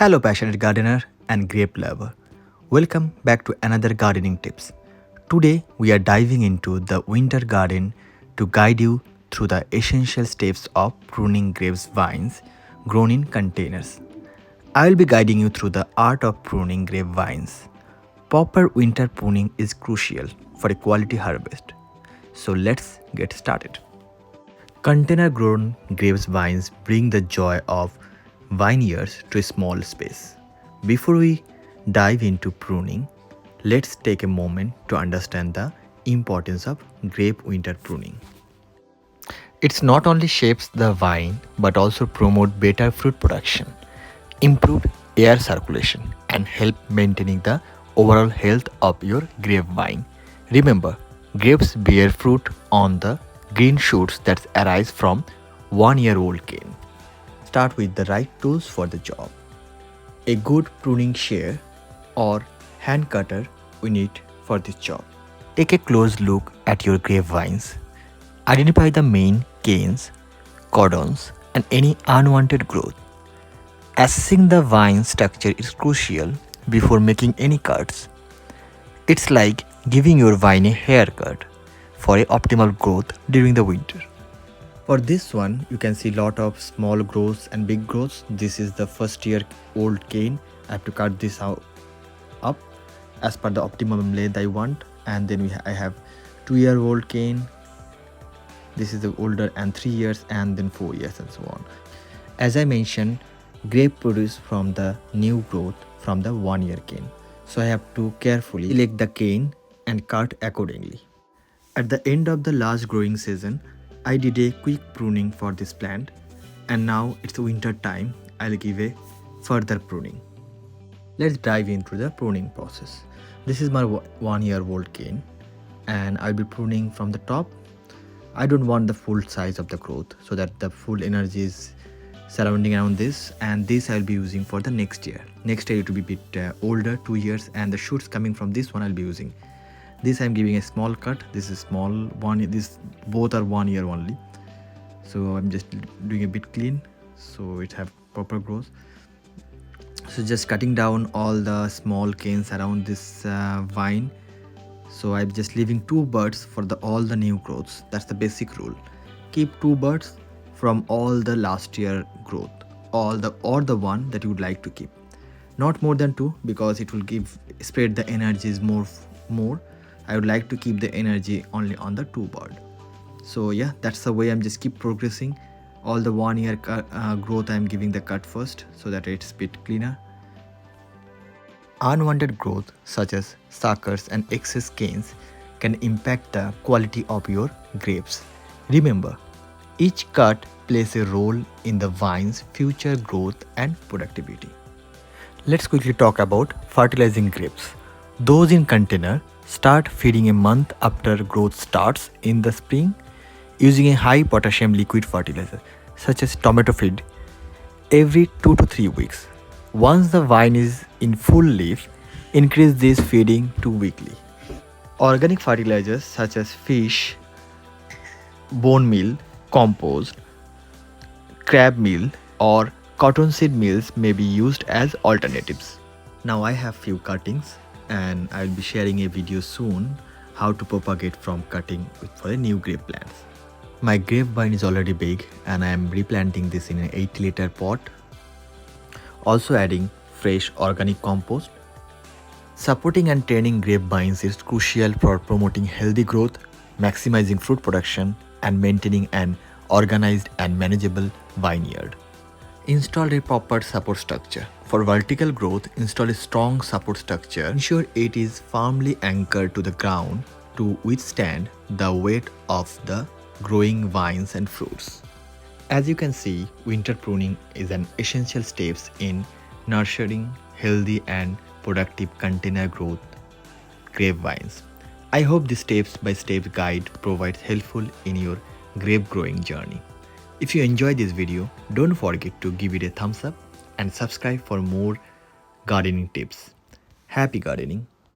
Hello passionate gardener and grape lover. Welcome back to another gardening tips. Today we are diving into the winter garden to guide you through the essential steps of pruning grapes vines grown in containers. I will be guiding you through the art of pruning grape vines. Proper winter pruning is crucial for a quality harvest. So let's get started. Container grown grapes vines bring the joy of vineyards to a small space. Before we dive into pruning, let's take a moment to understand the importance of grape winter pruning. It not only shapes the vine but also promote better fruit production, improve air circulation and help maintaining the overall health of your grapevine. Remember, grapes bear fruit on the green shoots that arise from 1-year-old cane. Start with the right tools for the job. A good pruning shear or hand cutter we need for this job. Take a close look at your grapevines. Identify the main canes, cordons and any unwanted growth. Assessing the vine structure is crucial before making any cuts. It's like giving your vine a haircut for a optimal growth during the winter. For this one, you can see lot of small growths and big growths. This is the first year old cane. I have to cut this out up as per the optimum length I want. And then I have 2-year-old cane. This is the older and 3 years and then 4 years and so on. As I mentioned, grape produce from the new growth from the 1-year cane. So I have to carefully select the cane and cut accordingly. At the end of the last growing season, I did a quick pruning for this plant and now it's winter time. I'll give a further pruning. Let's dive into the pruning process. This is my 1-year-old cane and I'll be pruning from the top. I don't want the full size of the growth so that the full energy is surrounding around this, and this I'll be using for the next year. Next year it will be a bit older, 2 years, and the shoots coming from this one I'll be using. This I'm giving a small cut. This is small one. This both are 1 year only. So I'm just doing a bit clean so it have proper growth. So just cutting down all the small canes around this vine. So I'm just leaving 2 buds for all the new growths. That's the basic rule. Keep 2 buds from all the last year growth, or the one that you would like to keep. Not more than 2 because it will spread the energies more. I would like to keep the energy only on the 2 bud. So yeah, that's the way I'm just keep progressing. All the 1 year growth I'm giving the cut first so that it's a bit cleaner. Unwanted growth such as suckers and excess canes can impact the quality of your grapes. Remember, each cut plays a role in the vine's future growth and productivity. Let's quickly talk about fertilizing grapes. Those in container start feeding a month after growth starts in the spring using a high potassium liquid fertilizer such as tomato feed every 2 to 3 weeks. Once the vine is in full leaf, increase this feeding to weekly. Organic fertilizers such as fish, bone meal, compost, crab meal or cottonseed meals may be used as alternatives. Now I have few cuttings and I'll be sharing a video soon how to propagate from cutting for the new grape plants. My grapevine is already big and I am replanting this in an 80-liter pot. Also adding fresh organic compost. Supporting and training grapevines is crucial for promoting healthy growth, maximizing fruit production and maintaining an organized and manageable vineyard. Install a proper support structure. For vertical growth, install a strong support structure. Ensure it is firmly anchored to the ground to withstand the weight of the growing vines and fruits. As you can see, winter pruning is an essential step in nurturing healthy and productive container growth grapevines. I hope this step-by-step guide provides helpful in your grape growing journey. If you enjoyed this video, don't forget to give it a thumbs up and subscribe for more gardening tips. Happy gardening!